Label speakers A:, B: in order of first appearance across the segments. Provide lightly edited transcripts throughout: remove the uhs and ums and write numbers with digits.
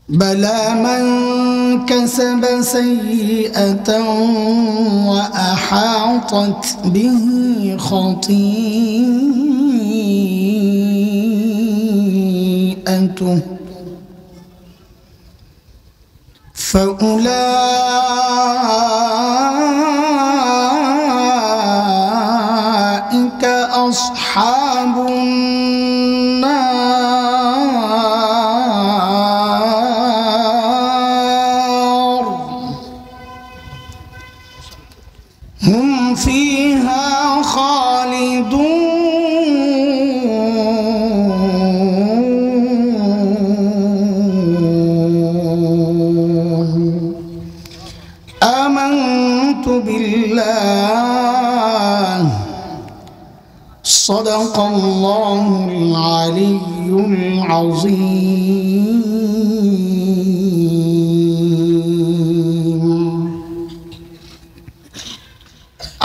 A: بلى من كسب سيئة وأحاطت به خطيئته فأولئك أصحاب النار هم فيها خالدون آمنت بالله صدق الله العلي العظيم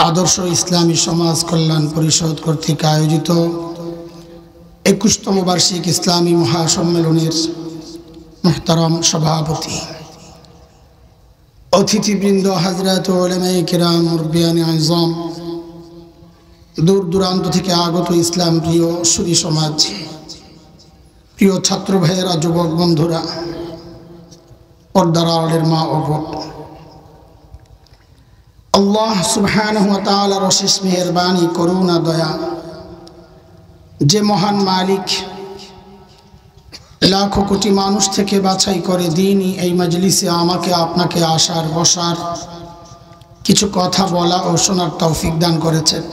A: আদর্শ ইসলামী সমাজ কল্যাণ পরিষদ কর্তৃক আয়োজিত 21তম বার্ষিক ইসলামী মহাসম্মেলনের মুহতারাম সভাপতি, অতিথিবৃন্দ, হযরত উলামায়ে কিরাম, মুরব্বিয়ানে আযম, দূর দূরান্ত থেকে আগত ইসলাম প্রিয় সুধী সমাজ, প্রিয় ছাত্র ভাইয়েরা, যুবক বন্ধুরা, পর্দার আড়ালের মা ও বোন, আল্লাহ সুবহানাহু ওয়া তাআলার অশেষ মেহেরবানি, করুণা, দয়া, যে মহান মালিক লাখো কোটি মানুষ থেকে বাছাই করে দিনই এই মজলিসে আমাকে আপনাকে আসার বসার, কিছু কথা বলা ও শোনার তৌফিক দান করেছেন,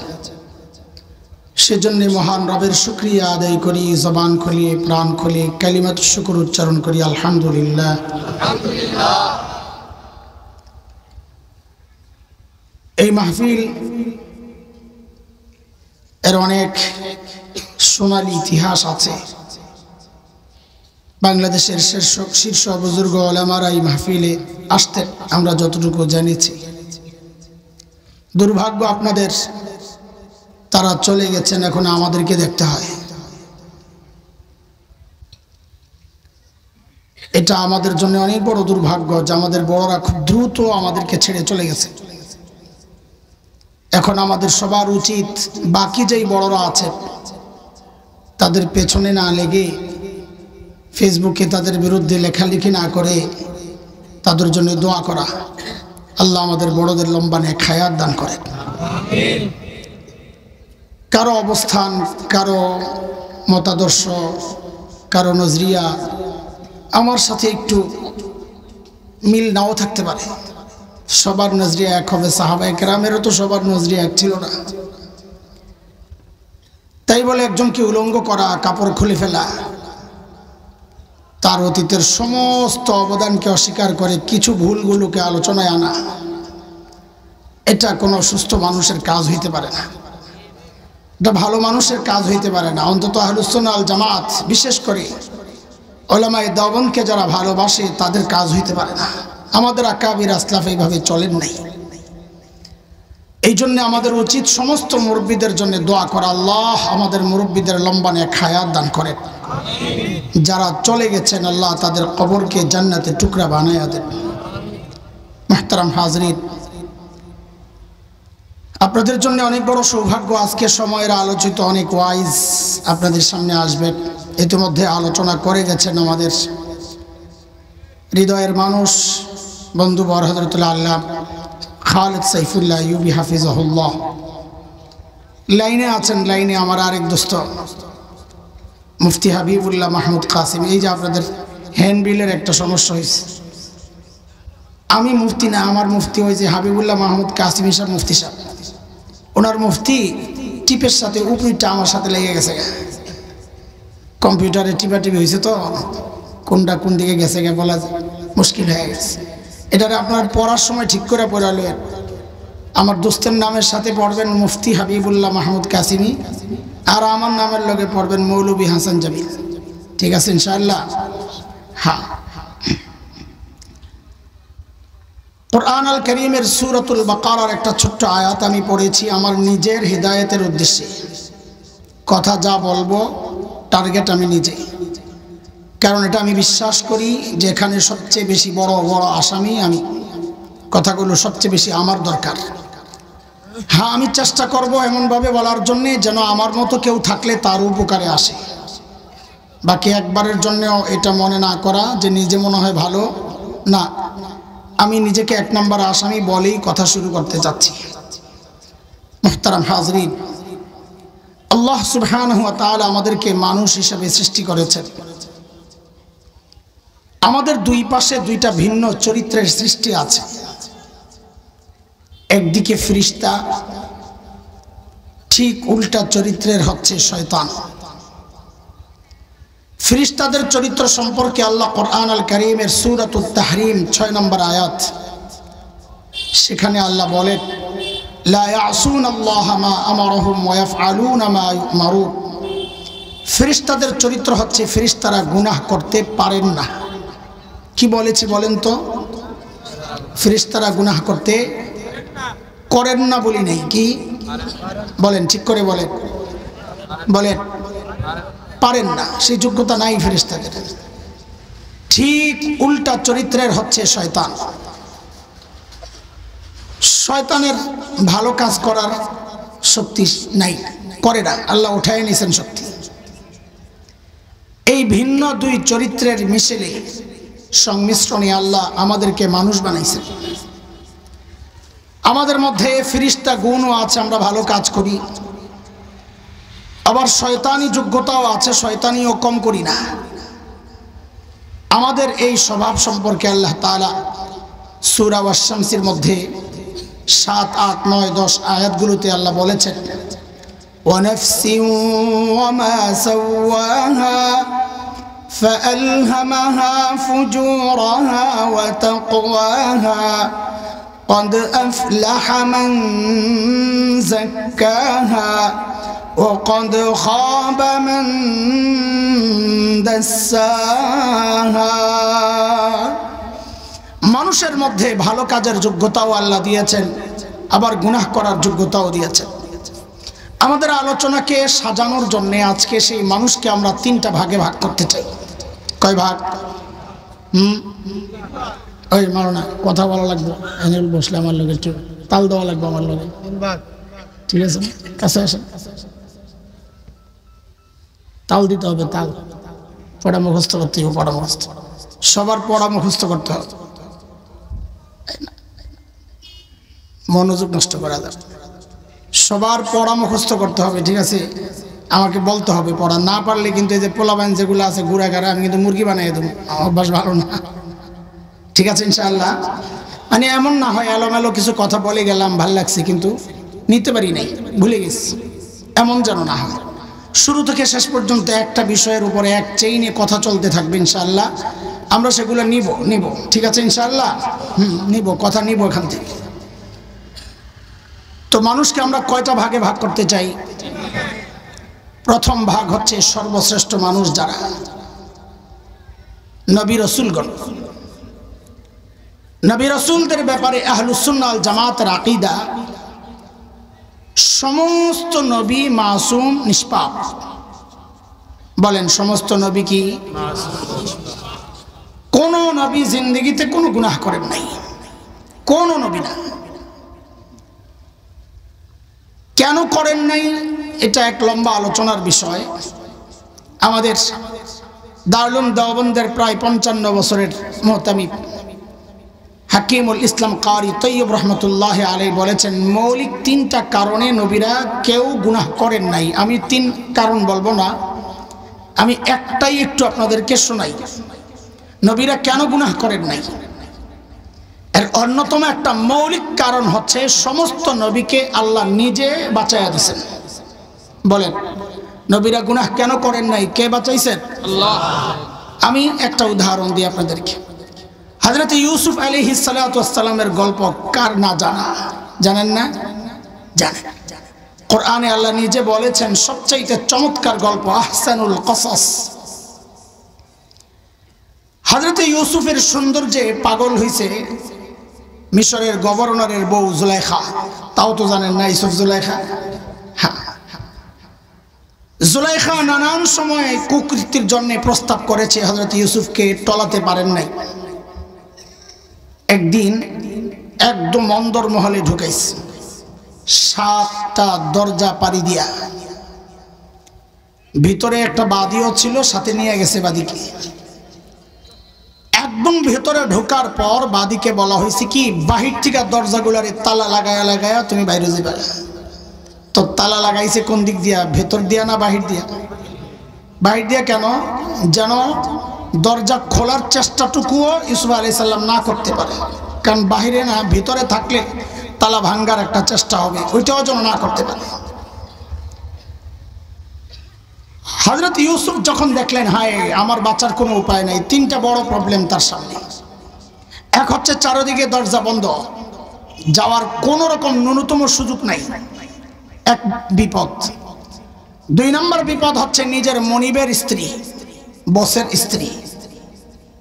A: সেজন্য মহান রবের শুকরিয়া আদায় করি। জবান খুলিয়ে, প্রাণ খুলিয়ে কালিমাতুশ শুকর উচ্চারণ করি, আলহামদুলিল্লাহ। এই মাহফিল এর অনেক সোনালী ইতিহাস আছে। বাংলাদেশের শীর্ষ বুজুর্গ ওলামারা এই মাহফিলে আসতেন, আমরা যতটুকু জেনেছি। দুর্ভাগ্য আপনাদের, তারা চলে গেছেন, এখন আমাদেরকে দেখতে হয়। এটা আমাদের জন্য অনেক বড় দুর্ভাগ্য যে আমাদের বড়রা খুব দ্রুত আমাদেরকে ছেড়ে চলে গেছে। এখন আমাদের সবার উচিত বাকি যেই বড়রা আছে তাদের পেছনে না লেগে, ফেসবুকে তাদের বিরুদ্ধে লেখালেখি না করে তাদের জন্য দোয়া করা। আল্লাহ আমাদের বড়দের লম্বা নেক হায়াত দান করে। কারো অবস্থান, কারো মতাদর্শ, কারো নজরিয়া আমার সাথে একটু মিল নাও থাকতে পারে। সবার নজরিয়া এক হবে, সাহাবায়ে কেরামেরও তো সবার নজরিয়া এক ছিল না। তাই বলে একজনকে উলঙ্গ করা, কাপড় খুলে ফেলা, তার অতীতের সমস্ত অবদানকে অস্বীকার করে কিছু ভুলগুলোকে আলোচনায় আনা, এটা কোনো সুস্থ মানুষের কাজ হইতে পারে না, এটা ভালো মানুষের কাজ হইতে পারে না। অন্তত আহলুস সুন্নাহ ওয়াল জামাত, বিশেষ করে উলামায়ে দেওবন্দকে যারা ভালোবাসে তাদের কাজ হইতে পারে না। আমাদের আকাবির আসলাফ এইভাবে চলেন নাই। এই জন্য আমাদের উচিত সমস্ত মুরব্বীদের জন্য দোয়া করা, আল্লাহ আমাদের মুরব্বীদের লম্বা নেক হায়াত দান করেন। যারা চলে গেছেন আল্লাহ তাদের কবরকে জান্নাতের টুকরা বানায়া দেন। মুহতারাম হাজরিন, আপনাদের জন্য অনেক বড় সৌভাগ্য, আজকে সময়ের আলোচিত অনেক ওয়াইজ আপনাদের সামনে আসবেন। ইতিমধ্যে আলোচনা করে গেছেন আমাদের হৃদয়ের মানুষ, বন্ধুবর হযরতুল আল্লাহ খালেদ সাইফুল্লাহ ইউবি হাফিজাহুল্লাহ। লাইনে আছেন, লাইনে আমার আরেক দোস্ত মুফতি হাবিবুল্লাহ মাহমুদ কাসিম। এই যে আপনাদের হ্যান্ডবিলের একটা সমস্যা হয়েছে, আমি মুফতি না, আমার মুফতি হয়েছে হাবিবুল্লাহ মাহমুদ কাসিম সাহেব, মুফতি সাহেব। ওনার মুফতি টিপের সাথে উপরিটা আমার সাথে লেগে গেছে, কম্পিউটারে টিপাটিপি হয়েছে তো কোনটা কোন দিকে গেছে বলা মুশকিল হয়ে গেছে। এটারে আপনার পড়ার সময় ঠিক করে পড়ালেন। আমার দোস্তের নামের সাথে পড়বেন মুফতি হাবিবুল্লাহ মাহমুদ কাসিমি, আর আমার নামের লগে পড়বেন মৌলভী হাসান জামিল। ঠিক আছে ইনশাআল্লাহ? হ্যাঁ। কুরআন আল কারীমের সূরাতুল বাকারার একটা ছোট্ট আয়াত আমি পড়েছি আমার নিজের হিদায়াতের উদ্দেশ্যে। কথা যা বলবো টার্গেট আমি নিজে। কারণ এটা আমি বিশ্বাস করি যে এখানে সবচেয়ে বেশি বড় বড় আসামি আমি, কথাগুলো সবচেয়ে বেশি আমার দরকার। হ্যাঁ, আমি চেষ্টা করব এমনভাবে বলার জন্যে যেন আমার মতো কেউ থাকলে তার উপকারে আসে। বাকি একবারের জন্যেও এটা মনে না করা যে নিজে মনে হয় ভালো না, আমি নিজেকে 1 নম্বর আসামি বলেই কথা শুরু করতে চাচ্ছি। মুহতারাম হাজরিন, আল্লাহ সুবহানাহু ওয়া তাআলা আমাদেরকে মানুষ হিসেবে সৃষ্টি করেছেন। আমাদের দুই পাশে দুইটা ভিন্ন চরিত্রের সৃষ্টি আছে। একদিকে ফেরেশতা, ঠিক উল্টা চরিত্রের হচ্ছে শয়তান। ফেরেশতাদের চরিত্র সম্পর্কে আল্লাহ কোরআন আল কারীমের সূরাতুত তাহরিম 6 নম্বর আয়াত, সেখানে আল্লাহ বলেন, লা ইয়াসুনাল্লাহা মা আমারহুম ওয়া ইয়াফআলুনা মা ইউমারুন। ফেরেশতাদের চরিত্র হচ্ছে ফেরেশতারা গুনাহ করতে পারেন না। কি বলেছি বলেন তো? ফেরেশতারা গুনাহ করতে করেন না বলি নাই, কি বলেন? ঠিক করে বলেন, বলেন। পারেন না, সেই যোগ্যতা নাই ফেরেশতাদের। ঠিক উল্টা চরিত্রের হচ্ছে শয়তান। শয়তানের ভালো কাজ করার শক্তি নাই, করে না, আল্লাহ উঠায় নিয়েছেন শক্তি। এই ভিন্ন দুই চরিত্রের মিশেলে সংমিশ্রণে আল্লাহ আমাদেরকে মানুষ বানাইছেন। আমাদের মধ্যে ফেরেশতা গুণও আছে, আমরা ভালো কাজ করি, আবার শয়তানি যোগ্যতাও আছে, শয়তানিও কম করি না। আমাদের এই স্বভাব সম্পর্কে আল্লাহ তাআলা সূরা ওয়াশ-শামসের মধ্যে 7, 8, 9, 10 আয়াতগুলোতে আল্লাহ বলেছেন, ওয়ানাফসিন ওয়ামা সাওয়াহা ফাআলহামাহা ফুজুরাহা ওয়া তাকওয়াহা قد أفلح من زكاها وقد خاب من دساها। মানুষের মধ্যে ভালো কাজের যোগ্যতাও আল্লাহ দিয়েছেন, আবার গুনাহ করার যোগ্যতাও দিয়েছেন। আমাদের আলোচনাকে সাজানোর জন্য আজকে সেই মানুষকে আমরা 3টা ভাগে ভাগ করতে চাই। কয় ভাগ? ওই মারো না, কথা বলা লাগবে, এনে বসলে আমার লোক একটু তাল দেওয়া লাগবে আমার লোকে, ঠিক আছে? কাছে আসেন, তাল দিতে হবে, তাল। পড়া মুখস্থ করতে হবে, পড়া মুখস্থ, সবার পড়া মুখস্থ করতে হবে, মনোযোগ নষ্ট করা যাবে। সবার পড়া মুখস্থ করতে হবে, ঠিক আছে? আমাকে বলতে হবে, পড়া না পারলে কিন্তু এই যে পোলাবাইন যেগুলো আছে ঘুরাঘাড়া, আমি কিন্তু মুরগি বানিয়ে দেবো, অভ্যাস ভালো না, ঠিক আছে ইনশাআল্লাহ? মানে এমন না হয় এলোমেলো কিছু কথা বলে গেলাম, ভাল লাগছে কিন্তু নিতে পারি নাই, ভুলে গেছি, এমন যেন না হয়। শুরু থেকে শেষ পর্যন্ত একটা বিষয়ের উপরে এক চেইনে কথা চলতে থাকবে ইনশাআল্লাহ। আমরা সেগুলো নিব, ঠিক আছে ইনশাআল্লাহ? নিব, কথা নিব এখান থেকে। তো মানুষকে আমরা কয়টা ভাগে ভাগ করতে চাই? প্রথম ভাগ হচ্ছে সর্বশ্রেষ্ঠ মানুষ যারা, নবী রাসূলগণ। নবী রাসূলদের ব্যাপারে আহলুস সুন্নাহ ওয়াল জামাতের আকীদা, সমস্ত নবী মাসুম, নিষ্পাপ। বলেন, সমস্ত নবী কি কোন নবী জিন্দেগিতে কোনো গুনাহ করেন নাই, কোন নবী না। কেন করেন নাই এটা এক লম্বা আলোচনার বিষয়। আমাদের দারুল দেওবন্দের প্রায় 55 বছরের মুহতামিম হাকিমুল ইসলাম কারি তৈয়ব রহমতুল্লাহ আলাইহি বলেছেন, মৌলিক 3টা কারণে নবীরা কেউ গুনাহ করেন নাই। আমি 3 কারণ বলবো না, আমি একটাই একটু আপনাদেরকে শোনাই, নবীরা কেন গুনাহ করেন নাই। এর অন্যতম একটা মৌলিক কারণ হচ্ছে সমস্ত নবীকে আল্লাহ নিজে বাঁচাইয়া দিয়েছেন। বলেন, নবীরা গুনাহ কেন করেন নাই? কে বাঁচাইছেন? আল্লাহ। আমি একটা উদাহরণ দিই আপনাদেরকে। হযরত ইউসুফ আলাইহিস সালাতু ওয়াস সালামের গল্প কার না জানা? জানেন না? জানেন। কোরআনে আল্লাহ নিজে বলেছেন সবচেয়ে চমৎকার গল্প, আহসানুল কসাস। হযরত ইউসুফের সৌন্দর্যে পাগল হইছে মিশরের গভর্নরের বউ জুলাইখা। তাও তো জানেন না ইউসুফ জুলাইখা? হ্যাঁ, জুলাইখা নানান সময় কুকৃতির জন্য প্রস্তাব করেছে, হযরত ইউসুফকে টলাতে পারেন নাই। একদিন একদম অন্দরমহলে ঢুকাইছে, 7টা দরজা পাড়ি দিয়া। ভিতরে একটা বাদীও ছিল, সাথে নিয়ে গেছে বাদীকে। একদম ভেতরে ঢোকার পর বাদীকে বলা হয়েছে কি, বাহির থেকে দরজাগুলার তালা লাগায়া লাগায়া তুমি বাইরে যাবে। তো তালা লাগাইছে কোন দিক দিয়া? ভেতর দিয়া না বাহির দিয়া? বাহির দিয়া। কেন? যেন দরজা খোলার চেষ্টাটুকুও ইউসুফ আলাইহিস সালাম না করতে পারে। কারণ বাহিরে না, ভিতরে থাকলে তালা ভাঙ্গার একটা চেষ্টা হবে, ওইটাও যেন না করতে পারে। হযরত ইউসুফ যখন দেখলেন হায় আমার বাঁচার কোনো উপায় নাই, 3টা বড় প্রবলেম তার সামনে। এক হচ্ছে চারদিকে দরজা বন্ধ, যাওয়ার কোনো রকম ন্যূনতম সুযোগ নাই, এক বিপদ। 2 নম্বর বিপদ হচ্ছে নিজের মনিবের স্ত্রী, বসের স্ত্রী,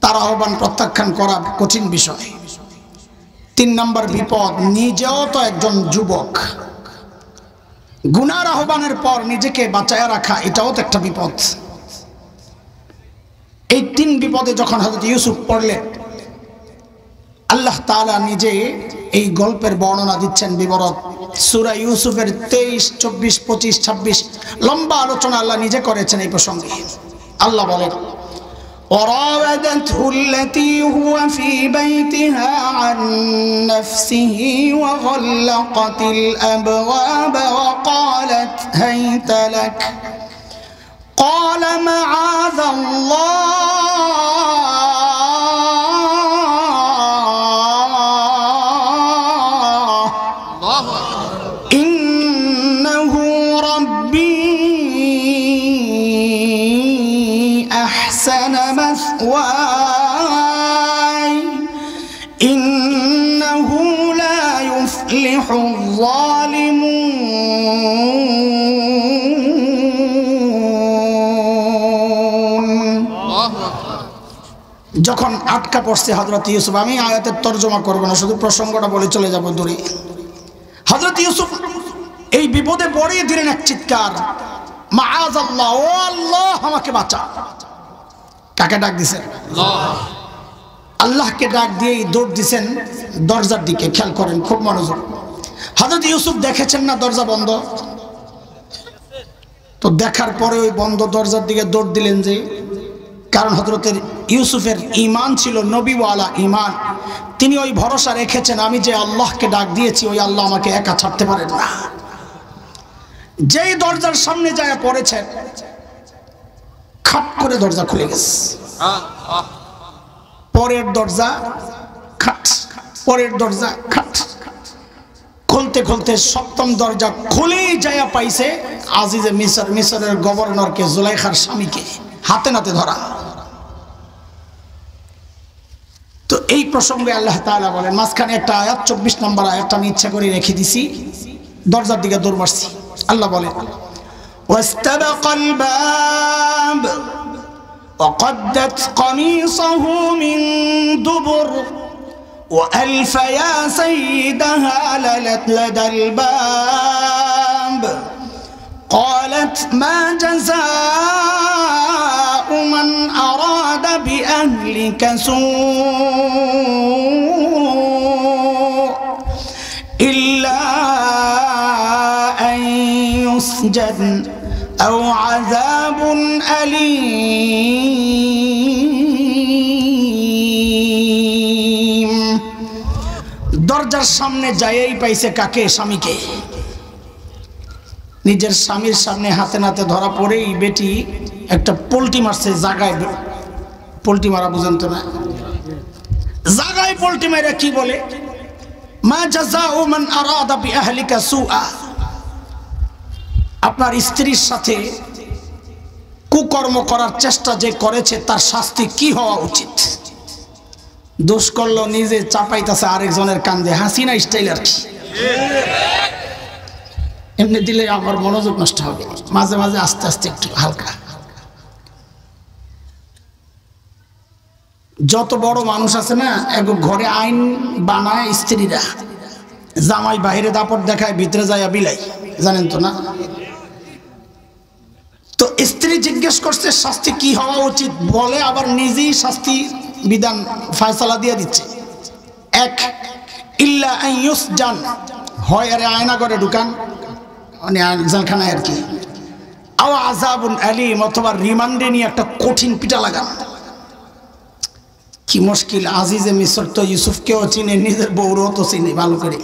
A: তার আহ্বান প্রত্যাখ্যান করা কঠিন বিষয়। 3 নম্বর বিপদ, নিজেও তো একজন যুবক, গুনার আহ্বানের পর নিজেকে বাঁচায় রাখা, এটাও তো একটা বিপদ। এই 3 বিপদে যখন হযরত ইউসুফ পড়লেন, আল্লাহ তাআলা নিজে এই গল্পের বর্ণনা দিচ্ছেন, বিবরণ। সূরা ইউসুফের 23, 24, 25, 26 লম্বা আলোচনা আল্লাহ নিজে করেছেন এই প্রসঙ্গে। আল্লাহ বলেন, وراودته التي هو في بيتها عن نفسه وغلقت الأبواب وقالت هيت لك قال معاذ الله إنه ربي أحسن مثواي إنه لا يفلح الظالمون। যখন আটকা পড়ছে হযরত ইউসুফ, আমি আয়াতের তরজমা করব না, শুধু প্রসঙ্গটা বলে চলে যাব দূরে। হযরত ইউসুফ এই বিপদে পড়ে দিলেন এক চিৎকার, মাআযাল্লাহ, ও আল্লাহ আমাকে বাঁচা। কাকে ডাক দিছেন? আল্লাহকে ডাক দিয়ে দৌড় দিছেন দরজার দিকে। খেয়াল করেন, খুব মনোযোগ। হযরত ইউসুফ দেখেছেন না দরজা বন্ধ, তো দেখার পরে ওই বন্ধ দরজার দিকে দৌড় দিলেন যে, কারণ হযরতের ইউসুফের ঈমান ছিল নবীওয়ালা ঈমান। তিনি ওই ভরসা রেখেছেন, আমি যে আল্লাহকে ডাক দিয়েছি ওই আল্লাহ আমাকে একা ছাড়তে পারেন না। যেই দরজার সামনে যায় পড়েছেন, খাপ করে দরজা খুলে গেছে। পরের দরজা খাট, পরের দরজা খাট, খুলতে খুলতে 7ম দরজা খুলেই যায় পাইছে আজিজে মিসর, মিসরের গভর্নরকে, জুলাইখার স্বামীকে হাতে নাতে ধরা। তো এই প্রসঙ্গে আল্লাহ তাআলা বলেন, মাঝখানে একটা আয়াত 24 নম্বর আয়াতটা আমি ইচ্ছা করে রেখে দিছি, দরজার দিকে দৌড় মারছি। আল্লাহ বলেন, واستبق الباب وقدت قميصه من دبر وألف يا سيدها لدى الباب قالت ما جزاء من أراد بأهلك سوء إلا أن يسجن أو عذاب أليم। দরজার সামনে যাইই পাইছে কাকে? স্বামীকে। নিজের স্বামীর সামনে হাতে নাতে ধরা পড়েই বেটি একটা পোল্টি মারছে জায়গায়। পোল্টি মারা বুঝেন তো না? জায়গায় পোল্টি মারা কি বলে? মা জাযাউ মান আরাদা বিআহলিকা সুআ। আপনার স্ত্রীর সাথে কুকর্ম করার চেষ্টা যে করেছে তার শাস্তি কি হওয়া উচিত? দোষ করলো নিজে, চাপাইতেছে আরেকজনের কান্দে, হাসিনা স্টাইল আর কি। এমনি দিলে আমার মনোযোগ নষ্ট হবে, মাঝে মাঝে আস্তে আস্তে একটু হালকা। যত বড় মানুষ আছে না, এক ঘরে আইন বানায় স্ত্রীরা, জামাই বাহিরে দাপট দেখায়, ভিতরে যায় বিলাই, জানেন তো না? তো স্ত্রী জিজ্ঞেস করছে শাস্তি কি হওয়া উচিত, বলে আবার নিজেই শাস্তি বিধান ফয়সালা দিয়ে দিচ্ছে। এক, ইল্লা আন ইউসজান, হয় আরে আয়না করে ঢুকান, মানে জেলখানায় আর কি, আও আযাবুন আলীম, অথবা রিমান্ডে নিয়ে একটা কঠিন পিটা লাগান। কি মুশকিল! আজিজে মিসর তো ইউসুফকেও চিনে, নিজের বউরও তো চিনে ভালো করে।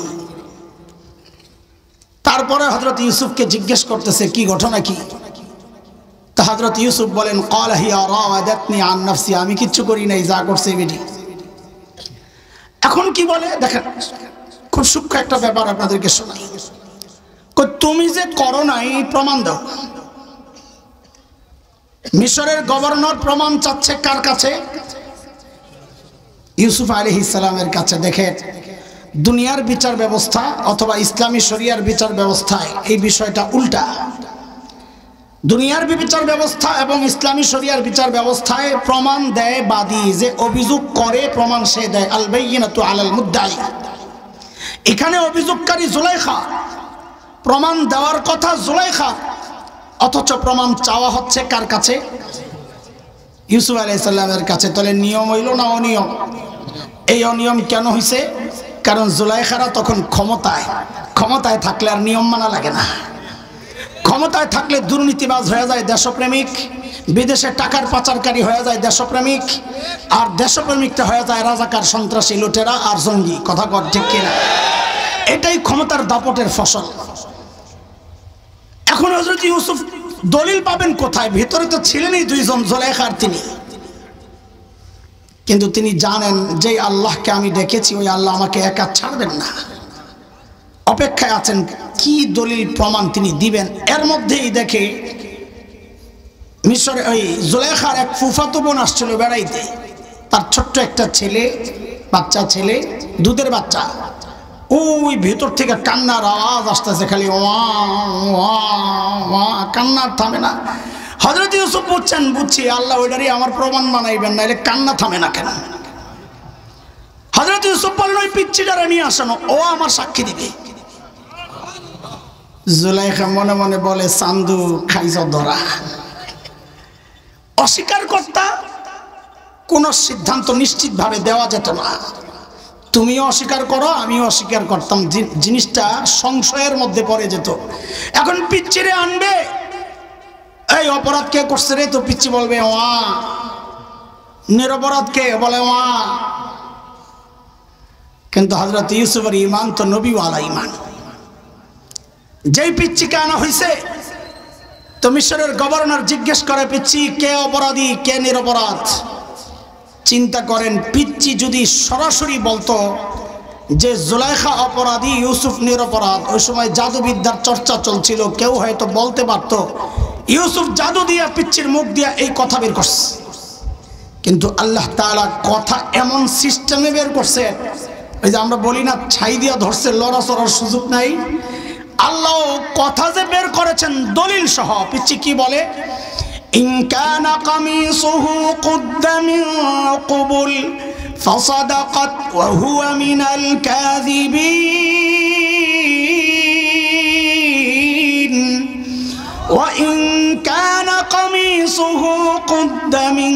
A: তারপরে হযরত ইউসুফকে জিজ্ঞেস করতেছে কি ঘটনা কি। তা হযরত ইউসুফ বলেন, ক্বালা হিয়া রাওয়াদাতনি আন নাফসি, আমি কিচ্ছু করি নাই, যা করছে বেটি। এখন কি বলে দেখেন, খুব সূক্ষ্ম একটা ব্যাপার আপনাদেরকে শোনাই। তুমি যে করো নাই প্রমাণ দাও। মিশরের গভর্নর প্রমাণ চাচ্ছে কার কাছে? ইউসুফ আলাইহিস সালামের কাছে। দেখেন, দুনিয়ার বিচার ব্যবস্থা অথবা ইসলামী শরিয়ার বিচার ব্যবস্থায় এই বিষয়টা উল্টা। দুনিয়ার বিচার ব্যবস্থা এবং ইসলামী শরিয়ার বিচার ব্যবস্থায় প্রমাণ দেয় বাদী, যে অভিযোগ করে প্রমাণ সে দেয়। আল বাইয়িনাতু আলাল মুদ্দাই। এখানে অভিযোগকারী জুলাইখা, প্রমাণ দেওয়ার কথা জুলাইখা, অথচ প্রমাণ চাওয়া হচ্ছে কার কাছে? ইউসুফ আলাইহিস সালামের কাছে। তাহলে নিয়ম হইল না অনিয়ম? এই অনিয়ম কেন হইছে? কারণ জুলাইখারা তখন ক্ষমতায় থাকলে আর নিয়ম মানা লাগে না। ক্ষমতায় থাকলে দুর্নীতিবাজ হয়ে যায় দেশপ্রেমিক, বিদেশে টাকার পাচারকারী হয়ে যায় দেশপ্রেমিক, আর দেশপ্রেমিকটা হয়ে যায় রাজাকার, সন্ত্রাসী, লুটেরা আর জঙ্গি। কথা কর ঠিক কিনা? এটাই ক্ষমতার দাপটের ফসল। এখন হযরত ইউসুফ দলিল পাবেন কোথায়? ভিতরে তো ছিলেনই দুইজন, জুলাইখা আর তিনি। কিন্তু তিনি জানেন যে আল্লাহকে আমি ডেকেছি, ওই আল্লাহ আমাকে একা ছাড়বেন না, অপেক্ষায় আছেন কি দলিল প্রমাণ তিনি দিবেন। এর মধ্যেই দেখে মিশরে ওই জুলাইখার এক ফুফাতো বোন আসছিল বেড়াইতে, তার ছোট্ট একটা ছেলে, বাচ্চা ছেলে, দুধের বাচ্চা। ওই ভেতর থেকে কান্নার আওয়াজ আসতেছে, খালি ওয়া ওয়া ওয়া, কান্নার থামে না। হযরত ইউসুফ বুঝছি আল্লাহ ওইটারই আমার প্রমাণ বানাইবেন, নাইলে কান্না থামে না কেন। হযরত ইউসুফ বললেন, ওই পিচ্চিটারে নিয়ে আসানো, ও আমার সাক্ষী দিবে। জুলাইখা মনে মনে বলে, চান্দু খাইছ ধরা। অস্বীকার করতা, কোন সিদ্ধান্ত নিশ্চিতভাবে দেওয়া যেত না। তুমিও অস্বীকার করো, আমিও অস্বীকার করতাম, জিনিসটা সংশয়ের মধ্যে পড়ে যেত। এখন পিচ্চিরে আনবে, এই অপরাধ কে করছে রে? তো পিচ্চি বলবে ওয়া। নিরপরাধ কে? বলে ওয়া। কিন্তু হযরত ইউসুফের ঈমান তো নবীওয়ালা ঈমান। যেই পিচ্চিকে আনা হয়েছে, তো মিশরের গভর্নর জিজ্ঞেস করে, পিচ্চি কে অপরাধী, কে নিরপরাধ? চিন্তা করেন, পিচ্চি যদি সরাসরি বলতো যে জুলাইখা অপরাধী, ইউসুফ নিরপরাধ, ওই সময় জাদুবিদ্যার চর্চা চলছিল, কেউ হয়তো বলতে পারতো ইউসুফ জাদু দিয়া পিচ্চির মুখ দিয়া এই কথা বের করছে। কিন্তু আল্লাহ তাআলা কথা এমন সিস্টেমে বের করছে, ওই যে আমরা বলি না ছাই দিয়া ধরছে, লড়াচড়ার সুযোগ নাই। আল্লাহ কথা যে বের করেছেন দলিল সহ। পিচ্চি কি বলে? ইন কানা কামিসুহু কুদ্দা মিন কুবুল ফাসাদাকাত ওয়া হুয়া মিনাল কাযিবিন ওয়া ইন কানা কামিসুহু কুদ্দা মিন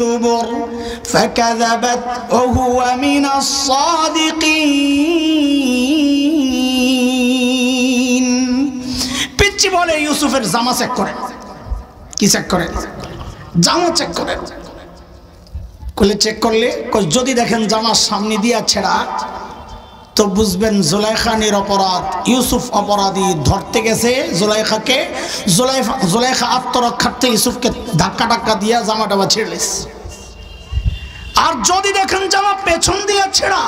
A: দুবুর ফাকাযাবাত ওয়া হুয়া মিনাস সাদিকিন। পিচ্চি বলে, ইউসুফের জামা চেক করেন। কি চেক করেন? জামা চেক করেন। কলে চেক করলে যদি দেখেন জামার সামনে দিয়া ছেঁড়া, তো বুঝবেন জুলাইখা নিরপরাধ, ইউসুফ অপরাধী। ধরতে গেছে জুলাইখাকে, জুলাইখা আত্মরক্ষার্থে ইউসুফকে ধাক্কা দিয়া জামাটা ছিঁড়লেস। আর যদি দেখেন জামা পেছন দিয়া ছেঁড়া,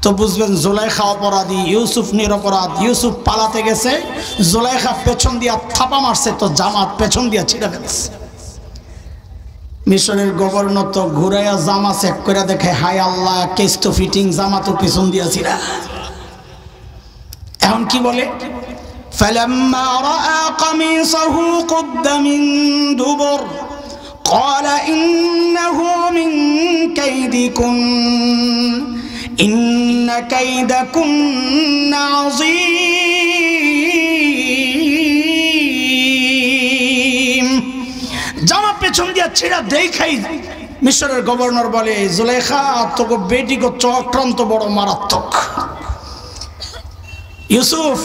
A: তো বুঝবেন জুলাইখা অপরাধী, ইউসুফ নিরপরাধ। ইউসুফ পালাতে গেছে, জুলাইখা পেছন দিয়া থাপা মারছে, তো জামা পেছন দিয়া ছিঁড়ে ফেলছে। মিশরের গভর্নর তো ঘুরাইয়া জামা চেক করে দেখে, হায় আল্লাহ, কেস তো ফিটিং, জামা তো পেছন দিয়া ছিঁড়া। এখন কি বলে? ফালাম্মা রাআ কামিসাহু কুদ্দা মিন দুবুর ক্বালা ইন্নাহু মিন কাইদিকুন ইন্না কাইদাকুন্না আযীম। পিছন দিয়ে ছিঁড়া দেখাই মিশরের গভর্নর বলে, জুলেখা তোকে বেটিকে চক্রান্ত বড় মারাত্মক। ইউসুফ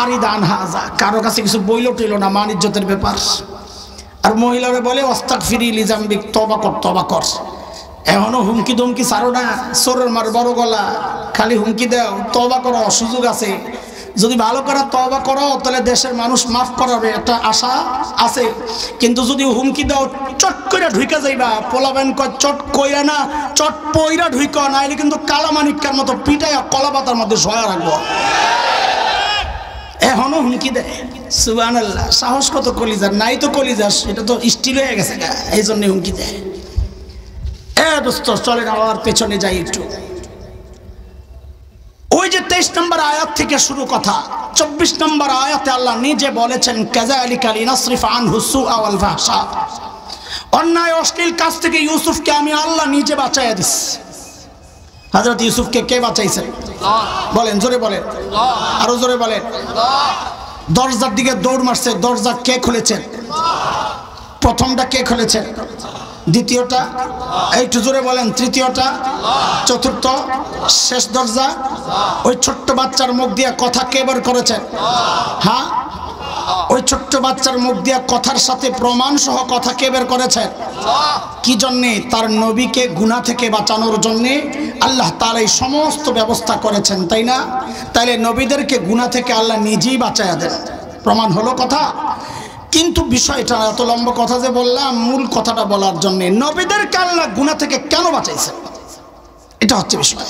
A: আরিদান হাজা, কারো কাছে কিছু বইল টইল না, মান ইজ্জতের ব্যাপার। আর মহিলারা বলে ওয়াস্তাগফিরি লিজামবিক, তওবা কর তওবা কর। এখনো হুমকি ধমকি ছাড়ো না, সোরের মার বড় গলা, খালি হুমকি দাও, তওবা করো, সুযোগ আছে। যদি ভালো করে তওবা করো তাহলে দেশের মানুষ মাফ করাবে, একটা আশা আছে। কিন্তু যদি হুমকি দাও চট কইরা ঢুইকা যাইবা, পোলাবেন কয় চট কইরা না, চট পইরা ঢুইকা, নাইলে কিন্তু কালামানিক্কার মতো পিটাইয়া কলা পাতার মধ্যে শোয়া রাখবো। এখনো হুমকি দেয়। সুবহানাল্লাহ, সাহস কত কলিজার, নাই তো কলিজার, এটা তো স্টিল হয়ে গেছে, এই জন্য হুমকি দেয়। দোস্ত চলেন আবার পেছনে যাই একটু। ওই যে 23 নম্বর আয়াত থেকে শুরু কথা, 24 নম্বর আয়াতে আল্লাহ নিজে বলেছেন, কাযালিকা লিনাসরিফ আনহু সুআ ওয়াল ফাহশা, অন্যায় অশ্লীল কাজ থেকে ইউসুফকে আমি আল্লাহ নিজে বাঁচাইয়া দিছি। হযরত ইউসুফকে কে বাঁচাইছেন? বলেন, জোরে বলেন, আরো জোরে বলেন। দরজার দিকে দৌড় মারছে, দরজা কে খুলেছেন? প্রথমটা কে খুলেছেন? দ্বিতীয়টা? একটু জোরে বলেন। তৃতীয়টা? চতুর্থ? শেষ দরজা? ওই ছোট্ট বাচ্চার মুখ দিয়ে কথা কে বের করেছেন? হ্যাঁ, ওই ছোট্ট বাচ্চার মুখ দিয়ে কথার সাথে প্রমাণ সহ কথা কে বের করেছেন? কি জন্যে? তার নবীকে গুনাহ থেকে বাঁচানোর জন্যে আল্লাহ তাআলা এই সমস্ত ব্যবস্থা করেছেন, তাই না? তাইলে নবীদেরকে গুনাহ থেকে আল্লাহ নিজেই বাঁচায়া দেন, প্রমাণ হলো কথা। কিন্তু বিষয়টা এত লম্বা কথা যে বললাম, মূল কথাটা বলার জন্য, নবীদেরকে আল্লাহ গুনাহ থেকে কেন বাঁচাইছেন, এটা হচ্ছে বিষয়।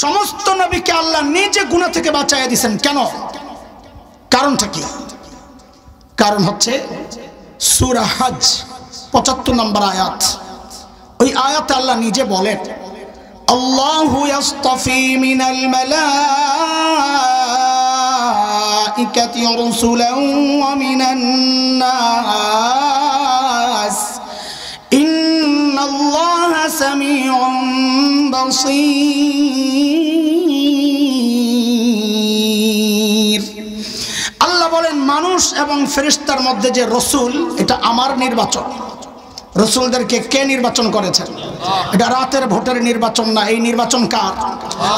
A: সমস্ত নবীকে আল্লাহ নিজে গুনাহ থেকে বাঁচাইয়া দিয়েছেন, কেন? কারণটা কি? কারণ হচ্ছে সূরা হজ 75 নম্বর আয়াত। ওই আয়াতে আল্লাহ নিজে বলেন, আল্লাহু ইয়াসতাফি মিনাল মালাইকাতি রাসূলান ওয়া মিনান নাস ইন্নাল্লাহা সামিউন বাসীর। আল্লাহ বলেন, মানুষ এবং ফেরেশতার মধ্যে যে রসুল, এটা আমার নির্বাচন। রসুলদেরকে কে নির্বাচন করেছেন? এটা রাতের ভোটের নির্বাচন না। এই নির্বাচন কার?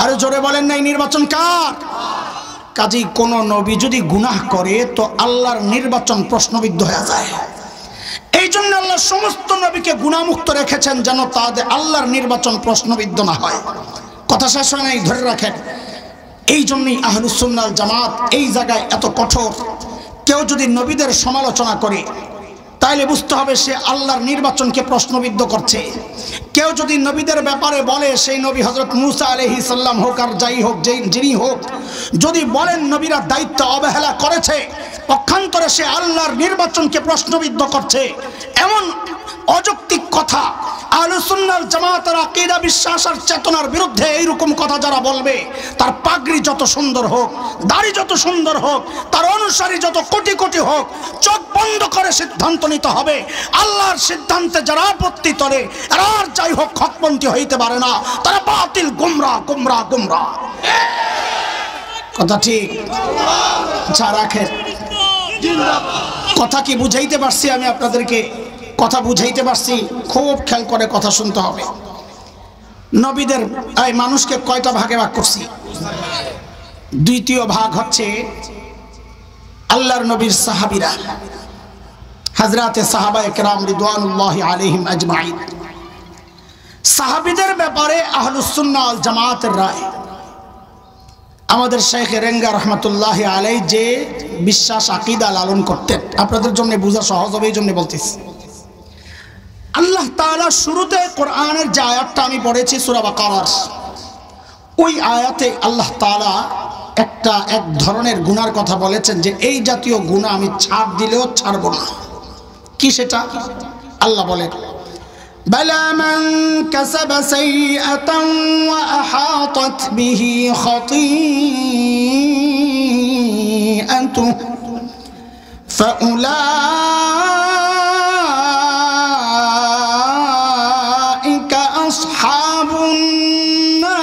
A: আরে জোরে বলেন না, এই নির্বাচন কার? কাজেই কোন নবী যদি গুনাহ করে তো আল্লাহর নির্বাচন প্রশ্নবিদ্ধ হয়ে যায়। এই জন্য আল্লাহ সমস্ত নবীকে গুনাহমুক্ত রেখেছেন, যেন তাদের আল্লাহর নির্বাচন প্রশ্নবিদ্ধ না হয়। কথা শেষ হয় নাই, ধরে রাখেন। এই জন্যই আহলুস সুন্নাহ ওয়াল জামাত এই জায়গায় এত কঠোর। কেউ যদি নবীদের সমালোচনা করে তাইলে বুঝতে হবে সে আল্লাহর নির্বাচনকে প্রশ্নবিদ্ধ করছে। কেউ যদি নবীদের ব্যাপারে বলে, সেই নবী হযরত মূসা আলাইহিস সালাম হোক আর যাই হোক, যিনি হোক, যদি বলেন নবীরা দায়িত্ব অবহেলা করেছে, পক্ষান্তরে সে আল্লাহর নির্বাচনকে প্রশ্নবিদ্ধ করছে, এমন অযৌক্তিক কথা আহলুস সুন্নাহ ওয়াল জামাতের আকীদা, বিশ্বাস আর চেতনার বিরুদ্ধে এইরকম কথা যারা বলবে, তার পাগড়ি যত সুন্দর হোক, দাড়ি যত সুন্দর হোক, তার অনুসারী যত কোটি কোটি হোক, চোখ বন্ধ করে সিদ্ধান্ত নিতে হবে। আল্লাহর সিদ্ধান্তে যারা আপত্তি করে, এরা আর যাই হোক হকপন্থী হইতে পারে না, তারা বাতিল, গুমরাহ গুমরাহ গুমরাহ। কথা ঠিক? আচ্ছা রাখেন, কথা কি বুঝাইতে পারছি আমি আপনাদেরকে? কথা বুঝাইতে পারছি? খুব খেয়াল করে কথা শুনতে হবে। নবীদের এই মানুষকে কয়টা ভাগে ভাগ করছি? দ্বিতীয় ভাগ হচ্ছে আল্লাহর নবীর সাহাবীরা, হযরতে সাহাবায়ে কেরাম রিদওয়ানুল্লাহি আলাইহিম আজমাইন। সাহাবীদের ব্যাপারে আহলুস সুন্নাহ ওয়াল জামাতের রায়, আমাদের শেখ রেঙ্গা রহমাতুল্লাহি আলাইহি যে বিশ্বাস আকীদা লালন করতেন, আপনাদের জন্য বোঝা সহজ হবে এই জন্য বলতেছি। আল্লাহ তাআলা শুরুতে কোরআনের যে আয়াতটা আমি পড়েছি সূরা বাকারার, ওই আয়াতে আল্লাহ তাআলা এক ধরনের গুনার কথা বলেছেন, যে এই জাতীয় গুনাহ আমি ছাড় দিলেও ছাড়ব না। কি সেটা? আল্লাহ বলেন, বালা মান কাসাবা সাইয়্যাতান ওয়া আহাতাত বিহি খাতিআতুহু ফাউলাইকা আসহাবুন নার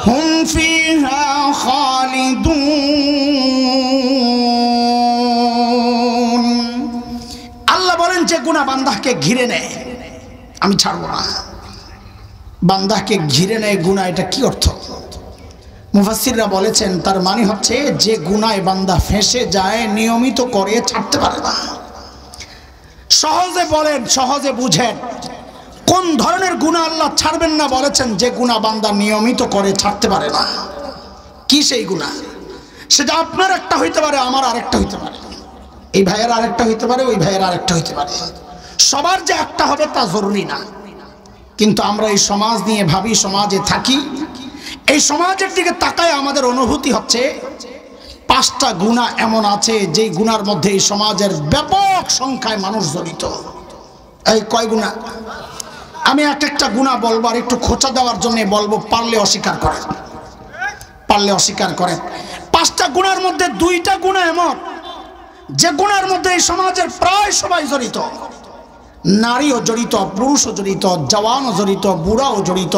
A: হুম ফিহা খালিদুন। যে গুনাহ বান্দাকে ঘিরে নেয়, আমি ছাড়বো না। বান্দাকে ঘিরে নেয় গুনাহ, এটা কি অর্থ? মুফাসসিররা বলেছেন তার মানে হচ্ছে যে গুনাহে বান্দা ফেঁসে যায়, নিয়মিত করে ছাড়তে পারে না। সহজে বলেন, সহজে বুঝেন কোন ধরনের গুনাহ আল্লাহ ছাড়বেন না বলেছেন? যে গুনাহ বান্দা নিয়মিত করে ছাড়তে পারে না। কি সেই গুনাহ? সেটা আপনার একটা হইতে পারে, আমার আরেকটা হইতে পারে, এই ভাইয়ের আরেকটা হইতে পারে, ওই ভাইয়ের আরেকটা হইতে পারে। সবার যে একটা হবে তা জরুরি না। কিন্তু আমরা এই সমাজ নিয়ে ভাবি, সমাজে থাকি, এই সমাজের দিকে তাকায় আমাদের অনুভূতি হচ্ছে 5টা গুনাহ এমন আছে যেই গুনার মধ্যে এই সমাজের ব্যাপক সংখ্যায় মানুষ জড়িত। এই কয় গুনাহ? আমি একটা গুনাহ বলবো, আর একটু খোঁচা দেওয়ার জন্য বলবো, পারলে অস্বীকার করেন, পারলে অস্বীকার করেন। 5টা গুনার মধ্যে 2টা গুনাহ এমন যে গুনার মধ্যে এই সমাজের প্রায় সবাই জড়িত। নারীও জড়িত, পুরুষও জড়িত, জওয়ানও জড়িত, বুড়াও জড়িত।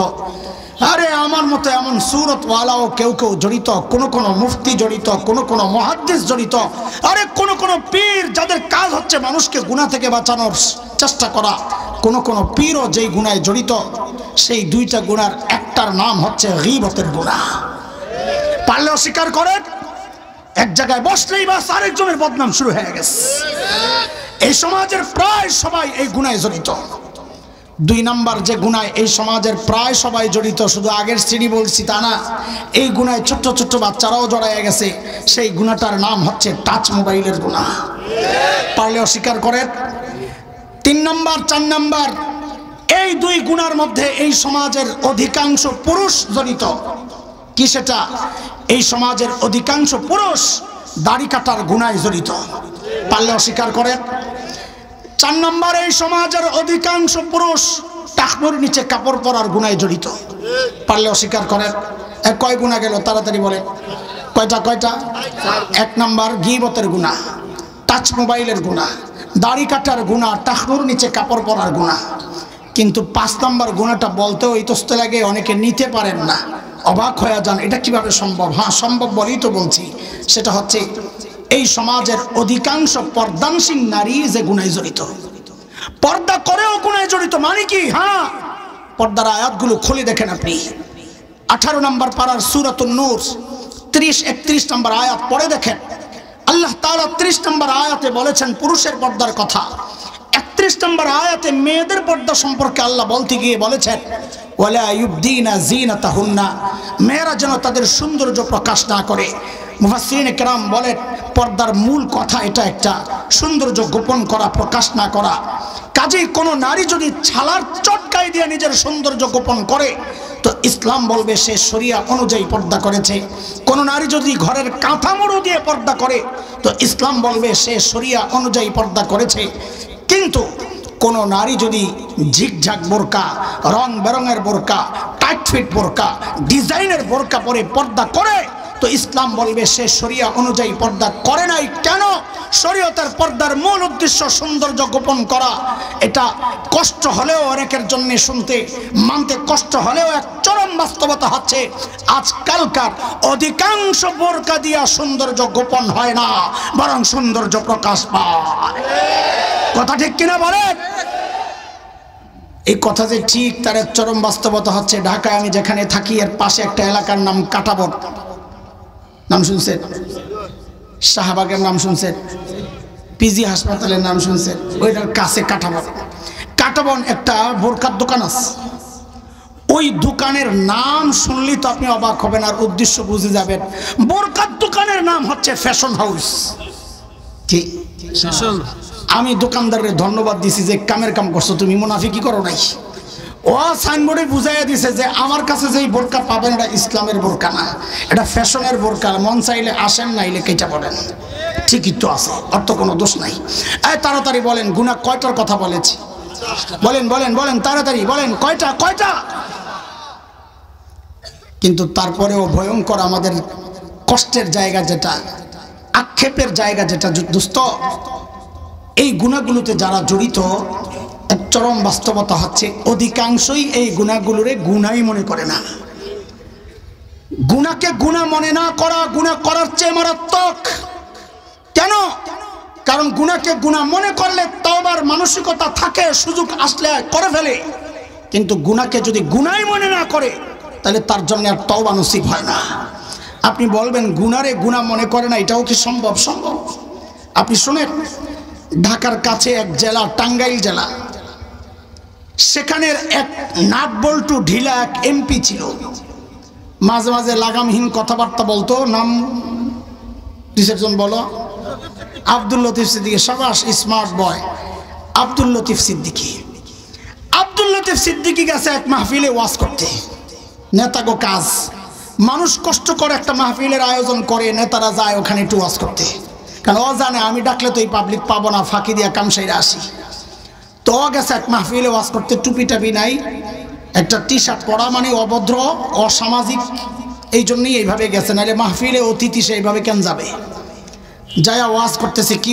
A: আরে আমার মতো এমন সুরতওয়ালাও কেউ কেউ জড়িত, কোন মুফতি জড়িত, কোন মুহাদ্দিস জড়িত, আরে কোন পীর যাদের কাজ হচ্ছে মানুষকে গুনাহ থেকে বাঁচানোর চেষ্টা করা, কোন পীরও যেই গুনাহে জড়িত। সেই 2টা গুনার একটার নাম হচ্ছে গীবতের গুনাহ। পারলে অস্বীকার করেন। এক জায়গায় বসলেই বাস আরেকজনের বদনাম শুরু হয়ে গেছে। এই সমাজের প্রায় সবাই এই গুনাহে জড়িত। 2 নাম্বার যে গুনায় এই সমাজের প্রায় সবাই জড়িত, শুধু আগের শ্রেণী বলছি তা না, এই গুনায় ছোট্ট ছোট্ট বাচ্চারাও জড়ায় গেছে। সেই গুনাহটার নাম হচ্ছে টাচ মোবাইলের গুনাহ। পারলে অস্বীকার করেন। 3 নাম্বার, 4 নাম্বার, এই 2 গুনার মধ্যে এই সমাজের অধিকাংশ পুরুষ জড়িত। কি সেটা? এই সমাজের অধিকাংশ পুরুষ দাড়ি কাটার গুনায় জড়িত। পারলে অস্বীকার করেন। 4 নম্বর, এই সমাজের অধিকাংশ পুরুষ টাকনুর নিচে কাপড় পরার গুনায় জড়িত। পারলে অস্বীকার করেন। কয় গুনাহ গেল? তাড়াতাড়ি বলেন। কয়টা? 1 নম্বর গীবতের গুনাহ, টাচ মোবাইলের গুনাহ, দাড়ি কাটার গুনাহ, টাকনুর নিচে কাপড় পরার গুনাহ। কিন্তু 5 নম্বর গুনাহটা বলতেও ইতস্ত লাগে, অনেকে নিতে পারেন না, অবাক হয়ে যান, এটা কিভাবে সম্ভব? হ্যাঁ সম্ভব বলেই তো বলছি। সেটা হচ্ছে এই সমাজের অধিকাংশ পর্দানসীন নারী যে গুনাহে জড়িত, পর্দা করেও গুনাহে জড়িত। মানে কি? হ্যাঁ, পর্দার আয়াতগুলো খুলে দেখেন আপনি। 18 নম্বর পারার সূরাতুন নূর 30-31 নম্বর আয়াত পড়ে দেখেন। আল্লাহ তাআলা 30 নম্বর আয়াতে বলেছেন পুরুষের পর্দার কথা। 31 নম্বর আয়াতে মেয়েদের পর্দা সম্পর্কে আল্লাহ বলতে গিয়ে বলেছেন, ওয়ালা ইউবদিনা জিনাতাহুন্না, মেয়েরা যেন তাদের সৌন্দর্য প্রকাশ না করে। মুফাসসিরিনে কেরাম বলেন পর্দার মূল কথা এটা একটা, সৌন্দর্য গোপন করা, প্রকাশ না করা। কাজেই কোনো নারী যদি ছালার চটকাই দিয়ে নিজের সৌন্দর্য গোপন করে তো ইসলাম বলবে সে শরিয়া অনুযায়ী পর্দা করেছে। কোনো নারী যদি ঘরের কাঁথামোড়ো দিয়ে পর্দা করে তো ইসলাম বলবে সে শরিয়া অনুযায়ী পর্দা করেছে। কিন্তু কোনো নারী যদি ঝিকঝাক বোরকা, রং বেরঙের বোরকা, টাইট ফিট বোরকা, ডিজাইনের বোরকা পরে পর্দা করে তো ইসলাম বলবে সে শরিয়া অনুযায়ী পর্দা করে নাই। কেন? শরীয়তের পর্দার মূল উদ্দেশ্য সৌন্দর্য গোপন করা। এটা কষ্ট হলেও অনেকের জন্য শুনতে, মানতে কষ্ট হলেও এক চরম বাস্তবতা হচ্ছে আজকালকার অধিকাংশ বোরকা দিয়া সৌন্দর্য গোপন হয় না, বরং সৌন্দর্য প্রকাশ পায়। কথা ঠিক কিনা বলেন? এই কথা যে ঠিক তার এক চরম বাস্তবতা হচ্ছে ঢাকায় আমি যেখানে থাকি এর পাশে একটা এলাকার নাম কাটাবন, নাম শুনছেন? শাহবাগের নাম শুনছেন? পিজি হাসপাতালের নাম শুনছেন? ওইটার কাছে কাটাবন। কাটাবন একটা বোরকার দোকান আছে। ওই দোকানের নাম শুনলি তো আপনি অবাক হবেন আর উদ্দেশ্য বুঝে যাবেন। বোরকার দোকানের নাম হচ্ছে ফ্যাশন হাউস। কি আমি দোকানদারের ধন্যবাদ দিছি যে কামের কাম করছো, তুমি মুনাফিকি করো নাই। ও সাইনবোর্ডে বুঝাইয়া দিছে যে আমার কাছে যেই বোরকা পাবেন এটা ইসলামের বোরকা না, এটা ফ্যাশনের বোরকা। মন চাইলে আসেন, নাইলে কেটা বলেন। ঠিকই তো আছে, অর্থ কোনো দোষ নাই। তাড়াতাড়ি বলেন গুনাহ কয়টার কথা বলেছি? বলেন বলেন বলেন, তাড়াতাড়ি বলেন কয়টা? কিন্তু তারপরেও ভয়ঙ্কর আমাদের কষ্টের জায়গা যেটা, আক্ষেপের জায়গা যেটা, দোস্ত এই গুনাহগুলোতে যারা জড়িত এক চরম বাস্তবতা হচ্ছে অধিকাংশই এই গুনাহগুলোরে গুনাহই মনে করে না। গুনাহকে গুনাহ মনে না করা গুনাহ করার চেয়ে মারাত্মক। কেন? কারণ গুনাহকে গুনাহ মনে করলে তওবার মানুষ মানসিকতা থাকে সুযোগ আসলে করে ফেলে, কিন্তু গুনাহকে যদি গুনাহই মনে না করে তাহলে তার জন্য আর তওবা নসিব হয় না। আপনি বলবেন গুনারে গুনাহ মনে করে না, এটাও কি সম্ভব? সম্ভব। আপনি শুনেন, ঢাকার কাছে এক জেলা টাঙ্গাইল জেলা, সেখানের এক নাট বল্টু ঢিলা এক এমপি ছিল, মাঝে মাঝে লাগামহীন কথাবার্তা বলতো। নাম রিসেপশন বলো, আব্দুল লতিফ সিদ্দিকী। সাবাস, স্মার্ট বয় আব্দুল লতিফ সিদ্দিকী। আব্দুল লতিফ সিদ্দিকী গেছে এক মাহফিলে ওয়াজ করতে। নেতাগো কাজ, মানুষ কষ্ট করে একটা মাহফিলের আয়োজন করে, নেতারা যায় ওখানে একটু ওয়াজ করতে, কারণ ও জানে আমি ডাকলে তো এই পাবলিক পাবো না, ফাঁকি দিয়া কামসাইরা আসি। তো গেছে এক মাহফিলে ওয়াজ করতে, টুপি টাপি নাই, একটা টি শার্ট পরা মানে অভদ্র, অসামাজিক, এই জন্যই এইভাবে গেছে, নাহলে মাহফিলে অতিথি সেইভাবে কেন যাবে। যায়া ওয়াজ করতেছে। কি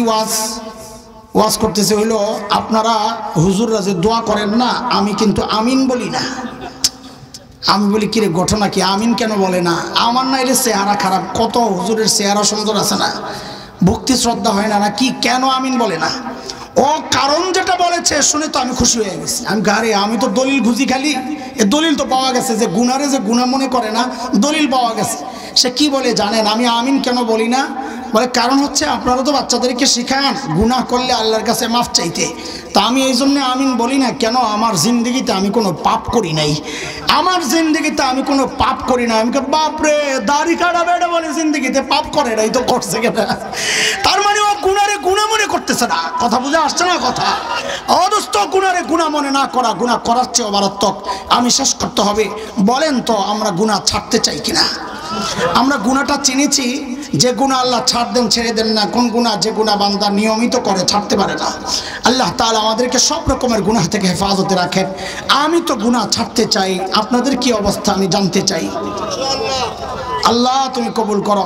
A: ওয়াজ করতেছে হইলো, আপনারা হুজুররা যে দোয়া করেন না, আমি কিন্তু আমিন বলি না। আমি বলি কিরে ঘটনা কি, আমিন কেন বলে না? আমার না এলে চেহারা খারাপ, কত হুজুরের চেহারা সুন্দর আছে না, ভক্তি শ্রদ্ধা হয় না, না কি, কেন আমিন বলে না? ও কারণ যেটা বলেছে শুনে তো আমি খুশি হয়ে গেছি। আমি গারে, আমি তো দলিল খুঁজি খালি, এ দলিল তো পাওয়া গেছে যে গুনারে যে গুনাহ মনে করে না, দলিল পাওয়া গেছে। সে কি বলে জানেন, আমি আমিন কেন বলি না? বলে কারণ হচ্ছে আপনারা তো বাচ্চাদেরকে শিখান গুনাহ করলে আল্লাহর কাছে মাফ চাইতে, তা আমি এই জন্য আমিন বলি না। কেন? আমার জিন্দগিতে আমি কোনো পাপ করি নাই, আমার জিন্দগিতে আমি কোনো পাপ করি না। আমি বাপরে, দাড়ি কাটা বেড়া বলে জিন্দগিতে পাপ করে নাই, তো করছে কেন? তার মানে ও গুনারে গুনাহ মনে করতেছে না। কথা বুঝে আসছে না? কথা অদস্ত, গুনারে গুনাহ মনে না করা, গুনাহ করার চেয়েও মারাত্মক। আমি শেষ করতে হবে। বলেন তো আমরা গুনাহ ছাড়তে চাই কিনা? আমরা গুনাহটা চিনেছি, যে গুনাহ আল্লাহ ছাড় দেন ছেড়ে দেন না, কোন গুনাহ যে গুনাহ বান্দা নিয়মিত করে ছাড়তে পারে না। আল্লাহ তাআলা আমাদেরকে সব রকমের গুনাহ থেকে হেফাজতে রাখেন। আমি তো গুনাহ ছাড়তে চাই, আপনাদের কি অবস্থা আমি জানতে চাই। আল্লাহ তুমি কবুল করো।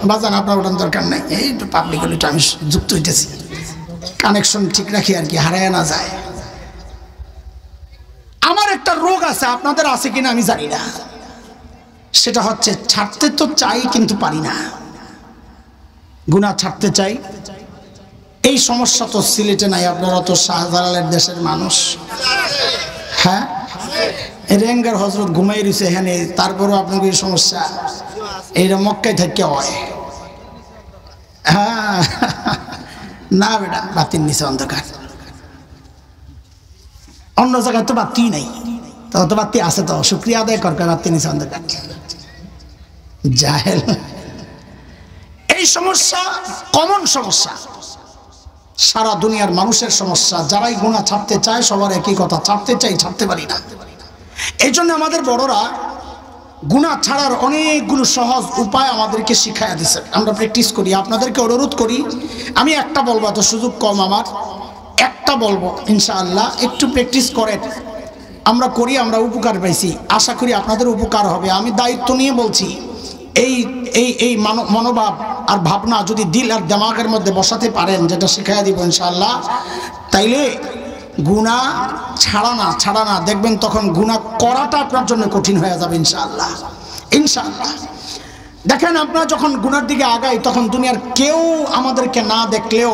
A: বাজান আপনার ওঠার দরকার নাই, এই পাবলিক হলিটা আমি যুক্ত হইতেছি, কানেকশন ঠিক রাখি আর কি, হারায় না যায়। আমার একটা রোগ আছে, আপনাদের আছে কিনা আমি জানি না, সেটা হচ্ছে ছাড়তে তো চাই কিন্তু পারি না। গুনাহ ছাড়তে চাই, এই সমস্যা তো সিলেটে নাই, আপনারা তো শাহজালালের দেশের মানুষ। হ্যাঁ, রেঙ্গার হজরত ঘুমাই রয়েছে এখানে, তারপরেও আপনাকে এই সমস্যা, এইটা মক্কায় থাকতে হয়। হ্যাঁ না বেটা, বাতির নিচে অন্ধকার, অন্য জায়গায় তো বাতি নাই, তো বাতি আছে, তো শুক্রিয়া আদায় করবে, বাতির নিচে অন্ধকার। জাহেল। এই সমস্যা কমন সমস্যা, সারা দুনিয়ার মানুষের সমস্যা। যারাই গুনাহ ছাড়তে চায় সবার একই কথা, ছাড়তে চাই ছাড়তে পারি না। এই জন্য আমাদের বড়রা গুনাহ ছাড়ার অনেকগুলো সহজ উপায় আমাদেরকে শিখাইয়া দিচ্ছে, আমরা প্র্যাকটিস করি। আপনাদেরকে অনুরোধ করি, আমি একটা বলবো, তো সুযোগ কম আমার, একটা বলবো ইনশাআল্লাহ, একটু প্র্যাকটিস করেন। আমরা করি, আমরা উপকার পাইছি, আশা করি আপনাদের উপকার হবে। আমি দায়িত্ব নিয়ে বলছি, এই এই এই মনোভাব আর ভাবনা যদি দিল আর দিমাগের মধ্যে বসাতে পারেন, যেটা শিখাইয়া দিব ইনশাআল্লাহ, তাইলে গুনাহ ছাড়া না দেখবেন তখন গুনাহ করাটা আপনার জন্য কঠিন হয়ে যাবে ইনশাআল্লাহ। ইনশাআল্লাহ দেখেন, আপনারা যখন গুনার দিকে আগাই, তখন দুনিয়ার কেউ আমাদেরকে না দেখলেও,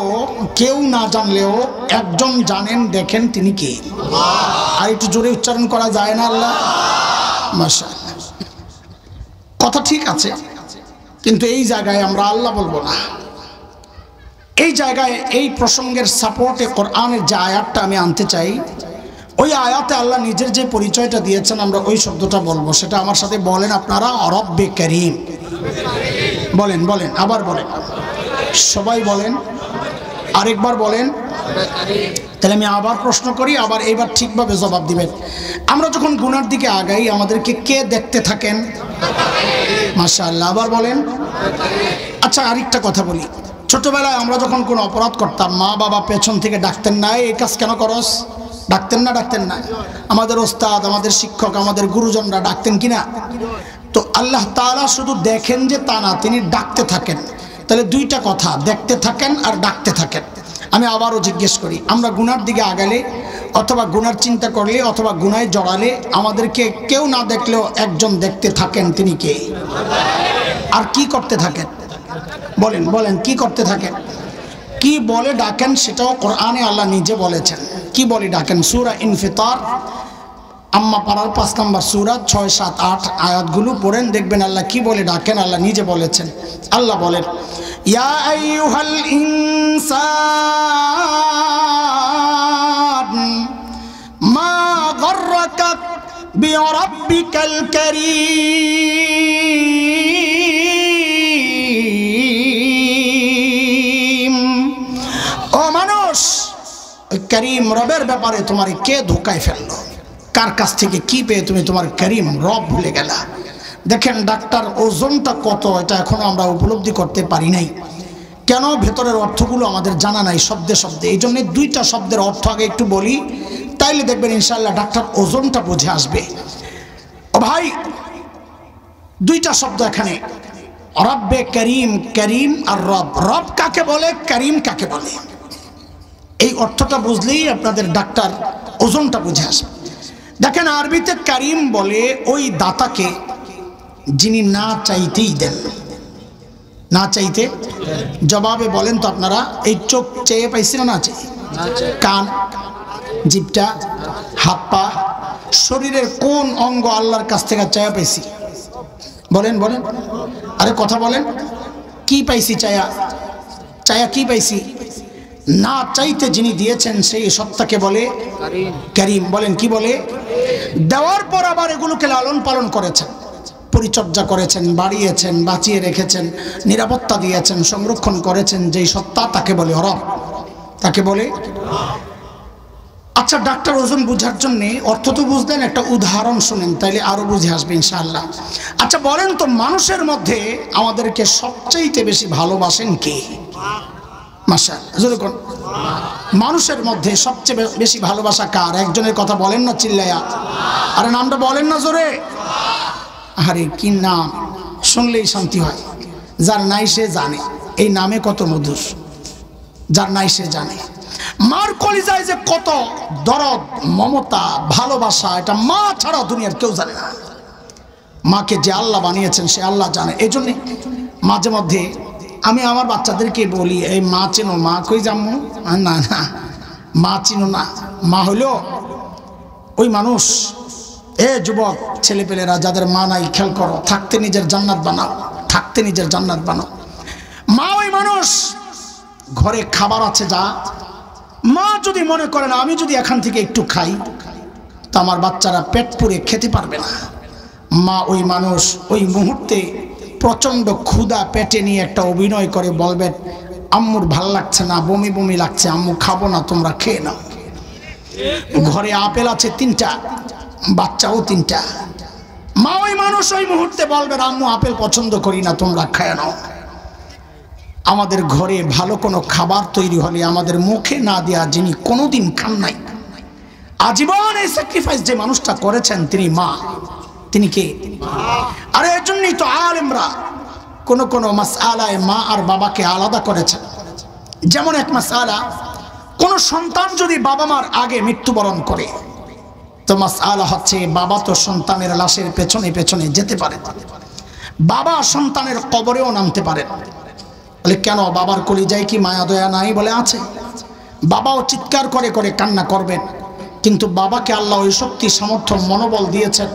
A: কেউ না জানলেও একজন জানেন, দেখেন, তিনি কে? আর একটু জোরে উচ্চারণ করা যায় না? আল্লাহ। মাশাআল্লাহ, কথা ঠিক আছে, কিন্তু এই জায়গায় আমরা আল্লাহ বলবো না। এই জায়গায় এই প্রসঙ্গের সাপোর্টে কোরআনের যে আয়াতটা আমি আনতে চাই, ওই আয়াতে আল্লাহ নিজের যে পরিচয়টা দিয়েছেন, আমরা ওই শব্দটা বলবো। সেটা আমার সাথে বলেন আপনারা, রব্বে করিম। বলেন বলেন, আবার বলেন, সবাই বলেন, আরেকবার বলেন। তাহলে আমি আবার প্রশ্ন করি, আবার এইবার ঠিকভাবে জবাব দিবেন। আমরা যখন গুনার দিকে আগাই, আমাদেরকে কে দেখতে থাকেন? মাশাআল্লাহ, আবার বলেন। আচ্ছা, আরেকটা কথা বলি, ছোটবেলায় আমরা যখন কোনো অপরাধ করতাম, মা বাবা পেছন থেকে ডাকতেন না, এই কাজ কেন করস? ডাকতেন না? ডাকতেন না? আমাদের ওস্তাদ, আমাদের শিক্ষক, আমাদের গুরুজনরা ডাকতেন কিনা? তো আল্লাহ তাআলা শুধু দেখেন যে তা না, তিনি ডাকতে থাকেন। তাহলে দুইটা কথা, দেখতে থাকেন আর ডাকতে থাকেন। আমি আবারও জিজ্ঞেস করি, আমরা গুনার দিকে আগালে, অথবা গুনার চিন্তা করলে, অথবা গুনায় জড়ালে, আমাদেরকে কেউ না দেখলেও একজন দেখতে থাকেন, তিনি কে? আর কি করতে থাকেন? বলেন বলেন, কি করতে থাকেন? কি বলে ডাকেন সেটাও কোরআনে আল্লাহ নিজে বলেছেন। কি বলে ডাকেন? সূরা ইনফিতার আম্মা পাড়ার 5 নম্বর সূরা 6, 7, 8 আয়াতগুলো পড়েন, দেখবেন আল্লাহ কি বলে ডাকেন আল্লাহ নিজে বলেছেন। আল্লাহ বলেন, ইয়া আইয়ুহাল ইনসান মা গররাকা বিরাব্বিকাল কারীম। ও মানুষ, ওই করিম রবের ব্যাপারে তোমার কে ধোকায় ফেললো? কার কাছ থেকে কি পেয়ে তুমি তোমার করিম রব ভুলে গেলা? দেখেন ডাক্তার ওজনটা কত, এটা এখনো আমরা উপলব্ধি করতে পারি নাই। কেন? ভেতরের অর্থগুলো আমাদের জানা নাই শব্দে শব্দে। এই জন্য 2টা শব্দের অর্থ আগে একটু বলি, তাইলে দেখবেন ইনশাআল্লাহ ডাক্তার ওজনটা বুঝে আসবে। ও ভাই, 2টা শব্দ এখানে, রব্বে করিম, করিম আর রব। রব কাকে বলে, করিম কাকে বলে, এই অর্থটা বুঝলেই আপনাদের ডাক্তার ওজনটা বুঝে আসবে। দেখেন আরবিতে করিম বলে ওই দাতাকে যিনি না চাইতেই দেন। না চাইতে জবাবে বলেন তো আপনারা, এই চোখ চেয়ে পাইছি না? না চেয়ে? কান, জিভটা, হাত পা, শরীরের কোন অঙ্গ আল্লাহর কাছ থেকে চায়া পাইছি? বলেন বলেন, আরে কথা বলেন, কি পাইছি চায়া? চায়া কি পাইছি? না চাইতে যিনি দিয়েছেন সেই সত্তাকে বলে করিম। বলেন কি বলে? দেওয়ার পর আবার এগুলোকে লালন পালন করেছেন, পরিচর্যা করেছেন, বাড়িয়েছেন, বাঁচিয়ে রেখেছেন, নিরাপত্তা দিয়েছেন, সংরক্ষণ করেছেন যেই সত্তা, তাকে বলে রব, তাকে বলে। আচ্ছা ডাক্তার ওজন বুঝার জন্য অর্থ তো বুঝলেন, একটা উদাহরণ শুনেন তাইলে আরো বুঝে আসবে ইনশাআল্লাহ। আচ্ছা বলেন তো, মানুষের মধ্যে আমাদেরকে সবচাইতে বেশি ভালোবাসেন কে? মাশাআল্লাহ, মানুষের মধ্যে সবচেয়ে বেশি ভালোবাসা কার? একজনের কথা বলেন না চিল্লায়া, আরে নামটা বলেন না জোরে। আরে কি নাম, শুনলেই শান্তি হয়। যার নাই সে জানে এই নামে কত মধুর, যার নাই সে জানে। মার কলিজায় যে কত দরদ, মমতা, ভালোবাসা, এটা মা ছাড়া দুনিয়ার কেউ জানে না। মাকে যে আল্লাহ বানিয়েছেন সে আল্লাহ জানে। এই জন্যে মাঝে মধ্যে আমি আমার বাচ্চাদেরকে বলি, এই মা চিনো? মা কই জাম্মু? না না, মা চিনো না? মা হলো ওই মানুষ। এ যুবক ছেলেপেলেরা যাদের মা নাই, খেয়াল করো, থাকতে নিজের জান্নাত বানাও, থাকতে নিজের জান্নাত বানাও। মা ওই মানুষ, ঘরে খাবার আছে যা, মা যদি মনে করে না আমি যদি এখান থেকে একটু খাই তো আমার বাচ্চারা পেট পুরে খেতে পারবে না, মা ওই মানুষ ওই মুহূর্তে প্রচণ্ড ক্ষুধা পেটে নিয়ে একটা অভিনয় করে বলবেন, আম্মুর ভাল লাগছে না, বমি বমি লাগছে, আম্মু খাবো না, তোমরা খেয়ে নাও। ঘরে আপেল আছে 3টা, বাচ্চাও 3টা, মা ওই মানুষ ওই মুহূর্তে বলবেন, আম্মু আপেল পছন্দ করি না, তোমরা খেয়ে নাও। আমাদের ঘরে ভালো কোনো খাবার তৈরি হলে আমাদের মুখে না দেয়া যিনি কোনোদিন খান নাই, আজীবন এই স্যাক্রিফাইস যে মানুষটা করেছেন তিনি মা। তিনি কে? আর এর জন্যই তো আলেমরা কোন কোন মাসআলায় মা আর বাবাকে আলাদা করেছেন। যেমন এক মাসআলা, কোন সন্তান যদি বাবা মার আগে মৃত্যুবরণ করে তো মাসআলা হচ্ছে বাবা তো সন্তানের লাশের পেছনে পেছনে যেতে পারে, বাবা সন্তানের কবরেও নামতে পারে। বলে কেন? বাবার কলিজায় কি মায়া দয়া নাই? বলে আছে। বাবাও চিৎকার করে করে কান্না করবেন, কিন্তু বাবাকে আল্লাহ ওই শক্তি, সামর্থ্য, মনোবল দিয়েছেন,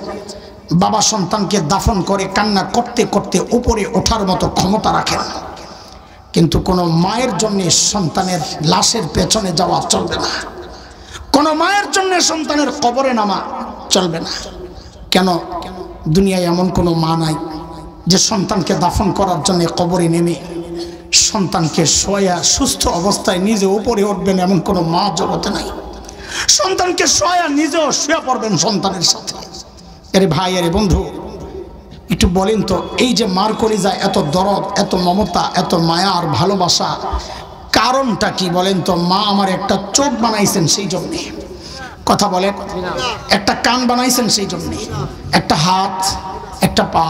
A: বাবা সন্তানকে দাফন করে কান্না করতে করতে উপরে ওঠার মতো ক্ষমতা রাখেন। কিন্তু কোনো মায়ের জন্য সন্তানের লাশের পেছনে যাওয়া চলবে না, কোনো মায়ের জন্য সন্তানের কবরে নামা চলবে না। কেন? দুনিয়ায় এমন কোনো মা নাই যে সন্তানকে দাফন করার জন্য কবরে নেমে সন্তানকে শোয়া সুস্থ অবস্থায় নিজে উপরে উঠবেন, এমন কোনো মা জগতে নাই। সন্তানকে শোয়া নিজেও শুয়ে পড়বেন সন্তানের সাথে। আরে ভাই, আরে বন্ধু, একটু বলেন তো, এই যে মার কলিজায় এত দরদ, এত মমতা, এত মায়া আর ভালোবাসা, কারণটা কি বলেন তো? মা আমার একটা চোখ বানাইছেন সেই জন্যে, কথা বলেন, একটা কান বানাইছেন সেই জন্যে, একটা হাত, একটা পা।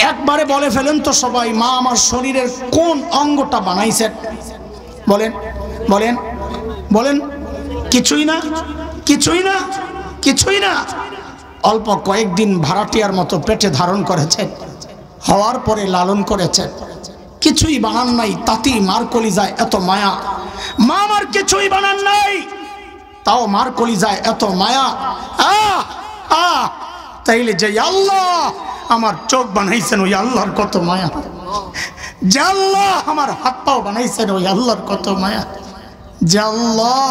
A: একবারে বলে ফেলেন তো সবাই, মা আমার শরীরের কোন অঙ্গটা বানাইছেন? বলেন বলেন বলেন। কিছুই না, কিছুই না, কিছুই না। অল্প কয়েকদিন ভাড়াটিয়ার মতো পেটে ধারণ করেছেন, হওয়ার পরে লালন করেছেন, কিছুই বানান নাই, তাতেই মার কলিজায় এত মায়া। মা আমার কিছুই বানান নাই, তাও মার কলিজায় এত মায়া। তাইলে যে আল্লাহ আমার চোখ বানাইছেন ওই আল্লাহর কত মায়া, যে আল্লাহ আমার হাত পাও বানাইছেন ওই আল্লাহর কত মায়া, যে আল্লাহ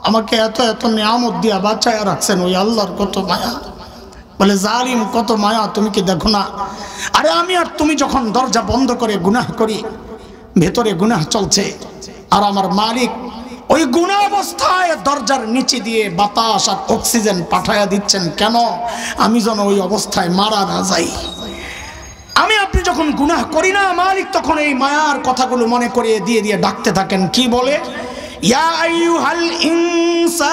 A: আমাকে এত এত নিয়ামত দিয়া বাঁচায় রাখছেন ওই আল্লাহর কত মায়া। বলে জালিম কত মায়া, তুমি কি দেখো না? আরে আমি আর তুমি যখন দরজা বন্ধ করে গুনাহ করি, ভেতরে গুনাহ চলছে, আর আমার মালিক ওই গুনাহ অবস্থায় দরজার নিচে দিয়ে বাতাস আর অক্সিজেন পাঠায়া দিচ্ছেন কেন? আমি যেন ওই অবস্থায় মারা না যাই। আমি আপনি যখন গুনাহ করি না, মালিক তখন এই মায়ার কথাগুলো মনে করিয়ে দিয়ে দিয়ে ডাকতে থাকেন। কি বলে? ইয়া আইয়ুহাল ইনসান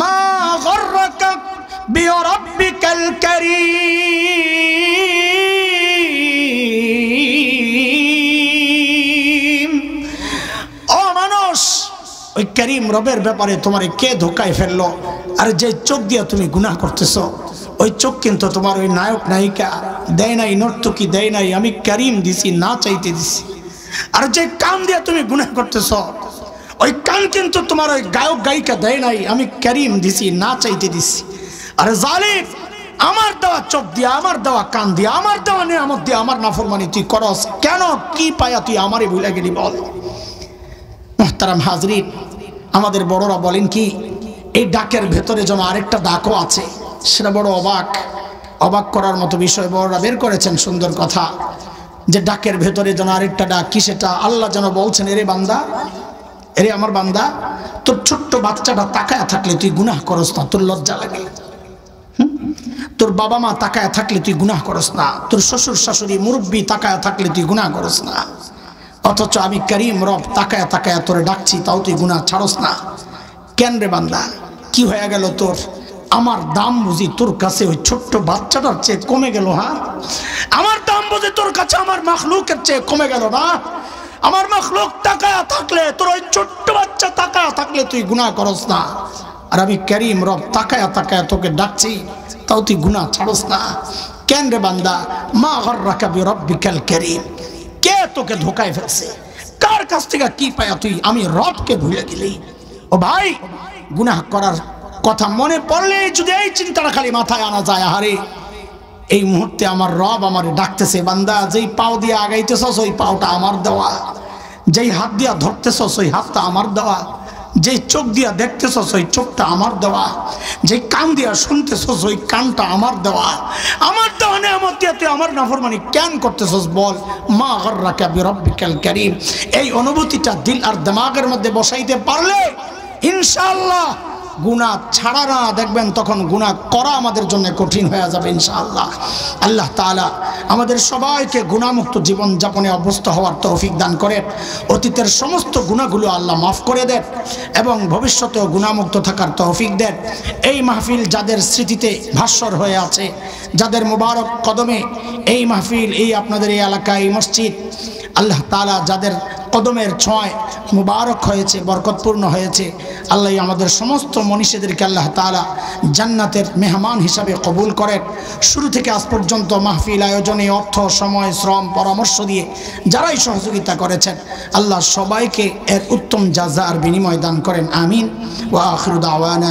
A: মা গররাকা বিরাব্বিকাল কারীম। ও মানুষ, ওই কারীম রবের ব্যাপারে তোমারে কে ধোকায় ফেললো? আর যে চোখ দিয়ে তুমি গুনাহ করতেছো, ওই চোখ কিন্তু তোমার ওই নায়ক নায়িকা দেয় নাই, নর্তকী দেয় নাই, আমি কারীম দিছি, না চাইতে দিছি। আর যে কান দিয়ে তুমি গুনাহ করতেছ, ওই কান কিন্তু তোমার ওই গায়ক গায়িকা দেয় নাই, আমি কারীম দিছি, না চাইতে দিছি। আরে জালিম, আমার দেওয়া চোখ দিয়ে, আমার দেওয়া কান দিয়ে, আমার দেওয়া নিয়ামত দিয়ে আমার নাফরমানি তুই করস কেন? কি পায়া তুই আমারে ভুলে গেলি বল? মুহতারাম হাজরিন, আমাদের বড়রা বলেন কি, এই ডাকের ভেতরে যেন আরেকটা ডাকও আছে। সেটা বড় অবাক করার মতো বিষয় বড়রা বের করেছেন, সুন্দর কথা, যে ডাকের ভেতরে যেন আরেকটা ডাক। কি সেটা? আল্লাহ যেন বলছেন, এরে বান্দা, এরে আমার বান্দা, তোর ছোট্ট বাচ্চাটা তাকায়া থাকলে তুই গুনাহ করস না, তোর লজ্জা লাগে? তোর বাবা মা তাকায়া থাকলে তুই গুনাহ করস না, তোর শ্বশুর শাশুড়ি মুরব্বী তাকায়া থাকলে তুই গুনাহ করস না, অথচ আমি কারীম রব তাকায়া তাকায়া তোরে ডাকছি, তাও তুই গুনাহ ছাড়স না কেন রে বান্দা? কি হয়ে গেল তোর? আমার দাম বুঝি তোর কাছে ওই ছোট্ট বাচ্চাটার চেয়ে কমে গেল? হ্যাঁ, আমার দাম বুঝি তোর কাছে আমার মাখলুকের চেয়ে কমে গেল না? আমার মাখলুক তাকায়া থাকলে, তোর ওই ছোট্ট বাচ্চা তাকায়া থাকলে তুই গুনাহ করস না, আর আমি কারীম রব তাকায়া তাকায়া তোকে ডাকছি, তাও তুই গুনাহ ছাড়স না কেন রে বান্দা? মা গররাকা বিরাব্বিকাল কারীম। কে তোকে ধোকায় ফেলছে? কার কাছ থেকে কি পায়া তুই আমি রবকে ভুলে গেলি? ও ভাই, গুনাহ করার কথা মনে পড়লে যদি এই চিন্তাটা খালি মাথায় আনা যায়, আরে এই মুহূর্তে আমার রব আমারে ডাকতেছে, বান্দা যেই পাও দিয়ে আগাইতেছস ওই পাওটা আমার দেওয়া, যেই হাত দিয়া ধরতেছস ওই হাতটা আমার দেওয়া, যেই চোখ দিয়া দেখতেছস ওই চোখটা আমার দেওয়া, যেই কান দিয়া শুনতেছস ওই কানটা আমার দেওয়া। আমার দেওয়া নিয়ামত দিয়ে তুই আমার নাফরমানি কেন করতেছস বল? মা গররাকা বিরাব্বিকাল কারীম। এই অনুভূতিটা দিল আর দিমাগের মধ্যে বসাইতে পারলে ইনশাআল্লাহ গুনাহ ছাড়া না, দেখবেন তখন গুনাহ করা আমাদের জন্য কঠিন হয়ে যাবে ইনশাআল্লাহ। আল্লাহ তাআলা আমাদের সবাইকে গুনাহমুক্ত জীবন যাপনে অভ্যস্ত হওয়ার তৌফিক দান করেন। অতীতের সমস্ত গুনাহগুলো আল্লাহ মাফ করে দেন এবং ভবিষ্যতেও গুনাহমুক্ত থাকার তৌফিক দেন। এই মাহফিল যাদের স্মৃতিতে ভাস্বর হয়ে আছে, যাদের মুবারক কদমে এই মাহফিল, এই আপনাদের এই এলাকায় এই মসজিদ, আল্লাহ তাআলা যাদের কদমের ছোঁয়ায় মুবারক হয়েছে, বরকতপূর্ণ হয়েছে, আল্লাহ আমাদের সমস্ত মনীষীদেরকে আল্লাহ তাআলা জান্নাতের মেহমান হিসাবে কবুল করেন। শুরু থেকে আজ পর্যন্ত মাহফিল আয়োজনে অর্থ, সময়, শ্রম, পরামর্শ দিয়ে যারাই সহযোগিতা করেছেন, আল্লাহ সবাইকে এর উত্তম জাযা আর বিনিময় দান করেন। আমিন। ওয়া আখিরু দাওয়ানা